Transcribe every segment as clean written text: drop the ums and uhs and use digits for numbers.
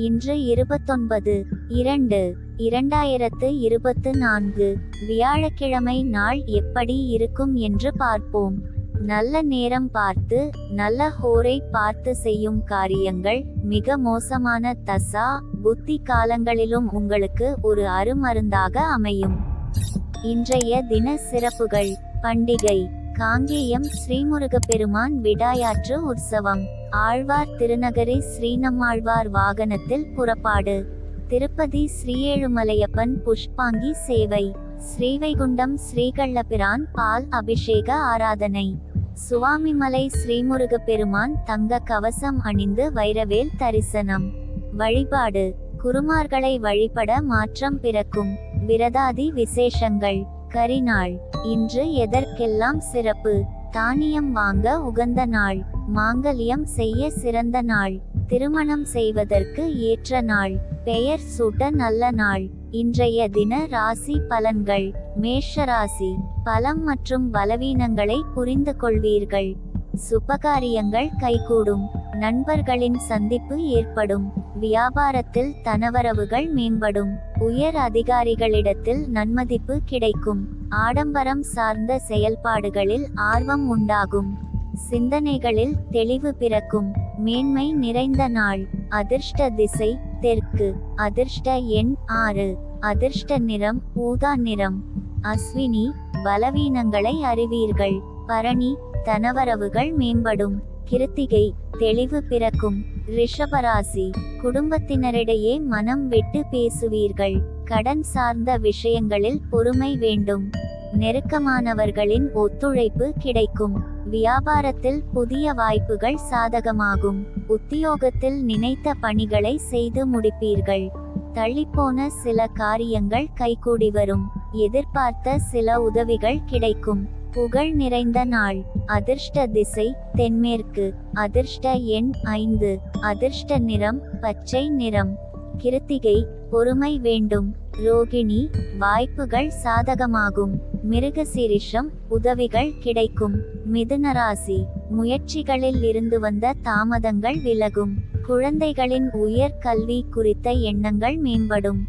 இன்று 29/2/2024 வியாழக்கிழமை நாள் எப்படி இருக்கும் என்று பார்ப்போம். நல்ல நேரம் பார்த்து நல்ல ஹோரை பார்த்து செய்யும் காரியங்கள் மிக மோசமான தசா புத்தி காலங்களிலும் உங்களுக்கு ஒரு அருமருந்தாக அமையும். இன்றைய தின சிறப்புகள்: பண்டிகை காங்கேயம் ஸ்ரீமுருகப்பெருமான் விடாயாற்று உற்சவம், ஆழ்வார் திருநகரி ஸ்ரீநம்மாழ்வார் வாகனத்தில் புறப்பாடு, திருப்பதி ஸ்ரீஏழுமலையப்பன் புஷ்பாங்கி சேவை, ஸ்ரீவைகுண்டம் ஸ்ரீகள்ளபிரான் பால் அபிஷேக ஆராதனை, சுவாமிமலை ஸ்ரீமுருகப்பெருமான் தங்க கவசம் அணிந்து வைரவேல் தரிசனம். வழிபாடு: குருமார்களை வழிபட மாற்றம் பிறக்கும். விரதாதி விசேஷங்கள்: கரிநாள். இன்று எதற்கெல்லாம் சிறப்பு: தானியம் வாங்க உகந்த நாள், மாங்கல்யம் செய்ய சிறந்த நாள், திருமணம் செய்வதற்கு ஏற்ற நாள், பெயர் சூட்ட நல்ல நாள். இன்றைய தின ராசி பலன்கள்: மேஷ ராசி. பலம் மற்றும் பலவீனங்களை புரிந்து கொள்வீர்கள். சுபகாரியங்கள் கைகூடும். நண்பர்களின் சந்திப்பு ஏற்படும். வியாபாரத்தில் தனவரவுகள் மேம்படும். உயர் அதிகாரிகளிடத்தில் நன்மதிப்பு கிடைக்கும். ஆடம்பரம் சார்ந்த செயல்பாடுகளில் ஆர்வம் உண்டாகும். சிந்தனைகளில் தெளிவு பிறக்கும். மேன்மை நிறைந்த நாள். அதிர்ஷ்ட திசை தெற்கு. அதிர்ஷ்ட எண் 6. அதிர்ஷ்ட நிறம் ஊதா நிறம். அஸ்வினி பலவீனங்களை அறிவீர்கள். பரணி தனவரவுகள் மேம்படும். கிருத்திகை தெளிவு பிறக்கும். ரிஷபராசி. குடும்பத்தினரிடையே மனம் விட்டு பேசுவீர்கள். கடன் சார்ந்த விஷயங்களில் பொறுமை வேண்டும். நெருக்கமானவர்களின் ஒத்துழைப்பு கிடைக்கும். வியாபாரத்தில் புதிய வாய்ப்புகள் சாதகமாகும். உத்தியோகத்தில் நினைத்த பணிகளை செய்து முடிப்பீர்கள். தள்ளிப்போன சில காரியங்கள் கைகூடி வரும். எதிர்பார்த்த சில உதவிகள் கிடைக்கும். புகழ் நிறைந்த நாள். அதிர்ஷ்ட திசை தென்மேற்கு. அதிர்ஷ்ட எண் 5. அதிர்ஷ்ட நிறம் பச்சை நிறம். கிருத்திகை பொறுமை வேண்டும். ரோகிணி வாய்ப்புகள் சாதகமாகும். மிருகசீரிஷம் உதவிகள் கிடைக்கும். மிதுனராசி. முயற்சிகளில் இருந்து வந்த தாமதங்கள் விலகும். குழந்தைகளின் உயர் கல்வி குறித்த எண்ணங்கள் மேம்படும்.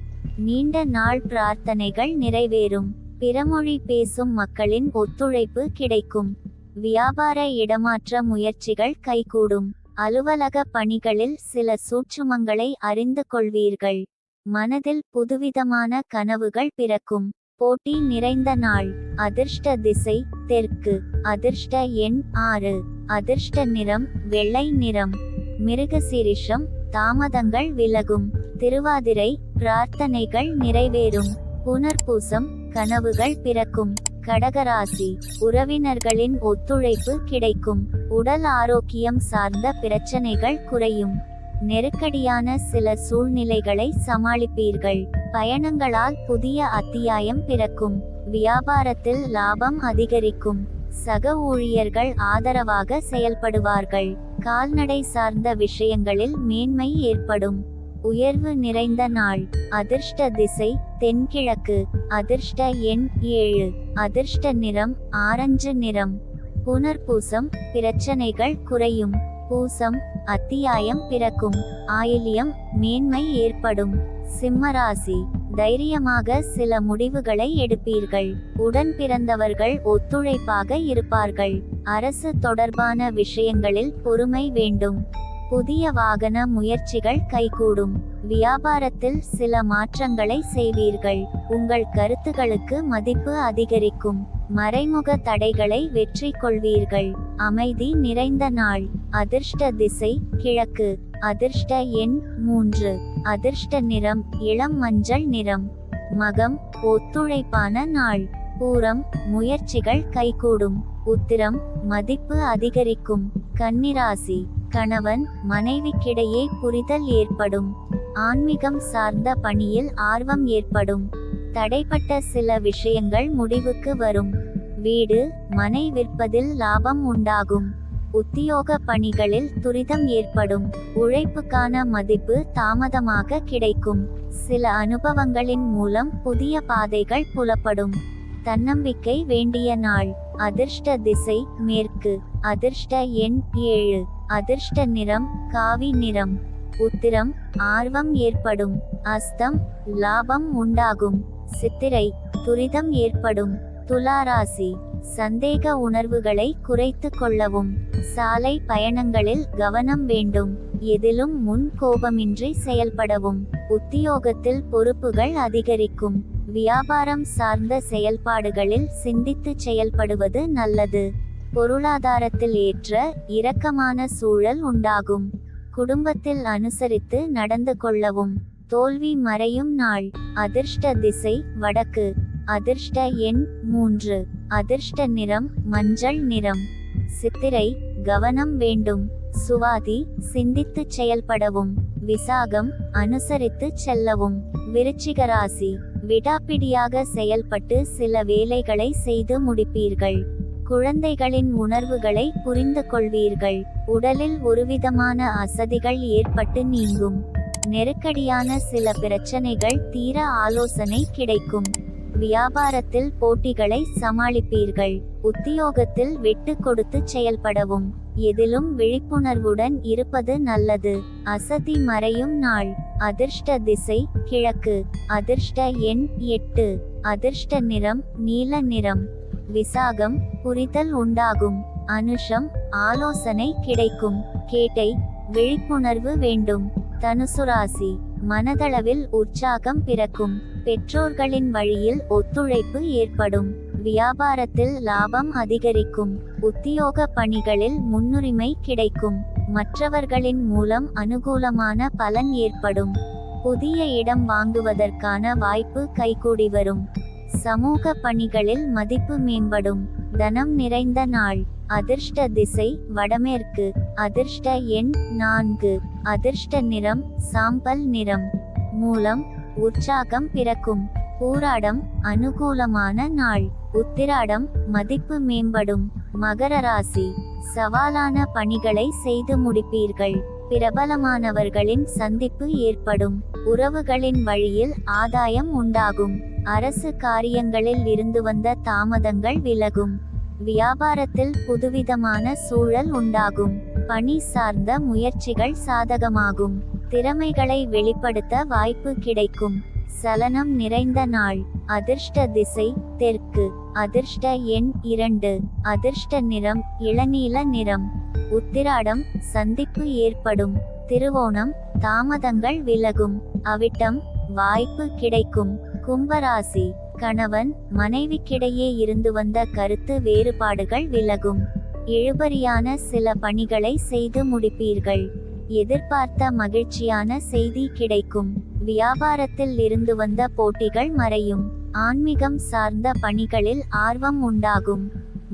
நீண்ட நாள் பிரார்த்தனைகள் நிறைவேறும். பிறமொழி பேசும் மக்களின் ஒத்துழைப்பு கிடைக்கும். வியாபார இடமாற்ற முயற்சிகள் கைகூடும். அலுவலக பணிகளில் சில சூட்சுமங்களை அறிந்து கொள்வீர்கள். மனதில் புதுவிதமான கனவுகள் பிறக்கும். போட்டி நிறைந்த நாள். அதிர்ஷ்ட திசை தெற்கு. அதிர்ஷ்ட எண் 6. அதிர்ஷ்ட நிறம் வெள்ளை நிறம். மிருகசீரிஷம் தாமதங்கள் விலகும். திருவாதிரை பிரார்த்தனைகள் நிறைவேறும். புனர்பூசம் கனவுகள் பிறக்கும். கடகராசி. உறவினர்களின் ஒத்துழைப்பு கிடைக்கும். உடல் ஆரோக்கியம் சார்ந்த பிரச்சனைகள் குறையும். நெருக்கடியான சில சூழ்நிலைகளை சமாளிப்பீர்கள். பயணங்களால் புதிய அத்தியாயம் பிறக்கும். வியாபாரத்தில் லாபம் அதிகரிக்கும். சக ஊழியர்கள் ஆதரவாக செயல்படுவார்கள். கால்நடை சார்ந்த விஷயங்களில் மேன்மை ஏற்படும். உயர்வு நிறைந்த நாள். அதிர்ஷ்ட திசை தென்கிழக்கு. அதிர்ஷ்ட எண் 7. அதிர்ஷ்ட நிறம் ஆரஞ்சு நிறம். புனர்பூசம் பிரச்சனைகள் குறையும். பூசம் அத்தியாயம் பிறக்கும். ஆயில்யம் மேன்மை ஏற்படும். சிம்மராசி. தைரியமாக சில முடிவுகளை எடுப்பீர்கள். உடன் பிறந்தவர்கள் ஒத்துழைப்பாக இருப்பார்கள். அரசு தொடர்பான விஷயங்களில் பொறுமை வேண்டும். புதிய வாகன முயற்சிகள் கைகூடும். வியாபாரத்தில் சில மாற்றங்களை செய்வீர்கள். உங்கள் கருத்துகளுக்கு மதிப்பு அதிகரிக்கும். மறைமுக தடைகளை வெற்றி கொள்வீர்கள். அமைதி நிறைந்த நாள். அதிர்ஷ்ட திசை கிழக்கு. அதிர்ஷ்ட எண் 3. அதிர்ஷ்ட நிறம் இளம் மஞ்சள் நிறம். மகம் ஒத்துழைப்பான நாள். பூரம் முயற்சிகள் கைகூடும். உத்திரம் மதிப்பு அதிகரிக்கும். கன்னிராசி. கணவன் மனைவிக்கிடையே புரிதல் ஏற்படும். ஆன்மீகம் சார்ந்த பணியில் ஆர்வம் ஏற்படும். தடைப்பட்ட சில விஷயங்கள் முடிவுக்கு வரும். வீடு மனை விற்பதில் லாபம் உண்டாகும். உத்தியோக பணிகளில் துரிதம் ஏற்படும். உழைப்புக்கான மதிப்பு தாமதமாக கிடைக்கும். சில அனுபவங்களின் மூலம் புதிய பாதைகள் புலப்படும். தன்னம்பிக்கை வேண்டிய நாள். அதிர்ஷ்ட திசை மேற்கு. அதிர்ஷ்ட எண் 7. அதிர்ஷ்ட நிறம் காவி நிறம். உத்திரம் ஆர்வம் ஏற்படும். அஸ்தம் லாபம் உண்டாகும். சித்திரை துரிதம் ஏற்படும். துலாராசி சந்தேக உணர்வுகளை குறைத்து கொள்ளவும். சாலை பயணங்களில் கவனம் வேண்டும். எதிலும் முன் கோபமின்றி செயல்படவும். உத்தியோகத்தில் பொறுப்புகள் அதிகரிக்கும். வியாபாரம் சார்ந்த செயல்பாடுகளில் சிந்தித்து செயல்படுவது நல்லது. பொருளாதாரத்தில் ஏற்ற இறக்கமான சூழல் உண்டாகும். குடும்பத்தில் அனுசரித்து நடந்து கொள்ளவும். தோல்வி மறையும் நாள். அதிர்ஷ்ட திசை வடக்கு. அதிர்ஷ்ட எண் 3. அதிர்ஷ்ட நிறம் மஞ்சள் நிறம். சித்திரை கவனம் வேண்டும். சுவாதி சிந்தித்து செயல்படவும். விசாகம் அனுசரித்து செல்லவும். விருச்சிக ராசி விடாப்பிடியாக செயல்பட்டு சில வேலைகளை செய்து முடிப்பீர்கள். குழந்தைகளின் உணர்வுகளை புரிந்து கொள்வீர்கள். உடலில் ஒருவிதமான அசதிகள் ஏற்பட்டு நீங்கும். நெருக்கடியான சில பிரச்சனைகள் தீர ஆலோசனை கிடைக்கும். வியாபாரத்தில் போட்டிகளை சமாளிப்பீர்கள். உத்தியோகத்தில் விட்டு கொடுத்து செயல்படவும். எதிலும் விழிப்புணர்வுடன் இருப்பது நல்லது. அசதி மறையும் நாள். அதிர்ஷ்ட திசை கிழக்கு. அதிர்ஷ்ட எண் 8. அதிர்ஷ்ட நிறம் நீல நிறம். விசாகம் புரிதல் உண்டாகும். அனுஷம் ஆலோசனை கிடைக்கும். கேட்டை விழிப்புணர்வு வேண்டும். தனுசு ராசி மனதளவில் உற்சாகம் பிறக்கும். பெற்றோர்களின் வழியில் ஒத்துழைப்பு ஏற்படும். வியாபாரத்தில் லாபம் அதிகரிக்கும். உத்தியோக பணிகளில் முன்னுரிமை கிடைக்கும். மற்றவர்களின் மூலம் அனுகூலமான பலன் ஏற்படும். புதிய இடம் வாங்குவதற்கான வாய்ப்பு கைகூடி வரும். சமூக பணிகளில் மதிப்பு மேம்படும். தனம் நிறைந்த நாள். அதிர்ஷ்ட திசை வடமேற்கு. அதிர்ஷ்ட எண் 4. அதிர்ஷ்ட நிறம் சாம்பல் நிறம். மூலம் உற்சாகம் பிறக்கும். பூராடம் அனுகூலமான நாள். உத்திராடம் மதிப்பு மேம்படும். மகர ராசி சவாலான பணிகளை செய்து முடிப்பீர்கள். பிரபலமானவர்களின் சந்திப்பு ஏற்படும். உறவுகளின் வழியில் ஆதாயம் உண்டாகும். அரசு காரியங்களில் இருந்து வந்த தாமதங்கள் விலகும். வியாபாரத்தில் புதுவிதமான சூழல் உண்டாகும். பணி சார்ந்த முயற்சிகள் சாதகமாகும். திறமைகளை வெளிப்படுத்த வாய்ப்பு கிடைக்கும். சலனம் நிறைந்த நாள். அதிர்ஷ்ட திசை தெற்கு. அதிர்ஷ்ட எண் 2. அதிர்ஷ்ட நிறம் இளநீல நிறம். உத்திராடம் சந்திப்பு ஏற்படும். திருவோணம் தாமதங்கள் விலகும். அவிட்டம் வாய்ப்பு கிடைக்கும். கும்பராசி கணவன் மனைவிக்கிடையே இருந்து வந்த கருத்து வேறுபாடுகள் விலகும். இழுபறியான சில பணிகளை செய்து முடிப்பீர்கள். எதிர்பார்த்த மகிழ்ச்சியான செய்தி கிடைக்கும். வியாபாரத்தில் இருந்து வந்த போட்டிகள் மறையும். ஆன்மீகம் சார்ந்த பணிகளில் ஆர்வம் உண்டாகும்.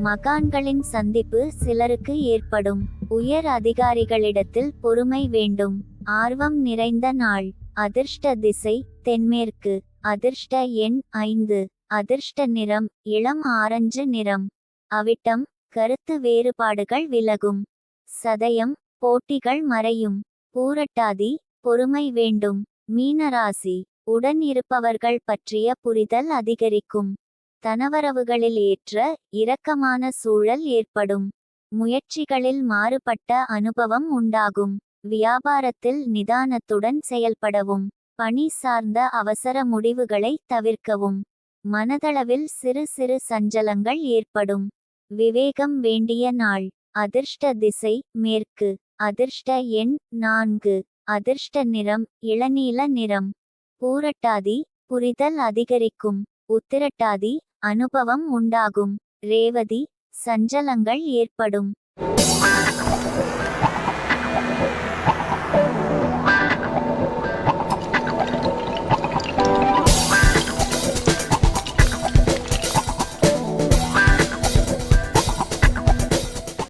மகான்களின் சந்திப்பு சிலருக்கு ஏற்படும். உயர் அதிகாரிகளிடத்தில் பொறுமை வேண்டும். ஆர்வம் நிறைந்த நாள். அதிர்ஷ்ட திசை தென்மேற்கு. அதிர்ஷ்ட எண் 5. அதிர்ஷ்ட நிறம் இளம் ஆரஞ்சு நிறம். அவிட்டம் கருத்து வேறுபாடுகள் விலகும். சதயம் போட்டிகள் மறையும். பூரட்டாதி பொறுமை வேண்டும். மீனராசி உடன் இருப்பவர்கள் பற்றிய புரிதல் அதிகரிக்கும். தனவரவுகளில் ஏற்ற இரக்கமான சூழல் ஏற்படும். முயற்சிகளில் மாறுபட்ட அனுபவம் உண்டாகும். வியாபாரத்தில் நிதானத்துடன் செயல்படவும். பணி சார்ந்த அவசர முடிவுகளை தவிர்க்கவும். மனதளவில் சிறு சிறு சஞ்சலங்கள் ஏற்படும். விவேகம் வேண்டிய நாள். அதிர்ஷ்ட திசை மேற்கு. அதிர்ஷ்ட எண் 4. அதிர்ஷ்ட நிறம் இளநீல நிறம். பூரட்டாதி புரிதல் அதிகரிக்கும். உத்திரட்டாதி அனுபவம் உண்டாகும். ரேவதி சஞ்சலங்கள் ஏற்படும்.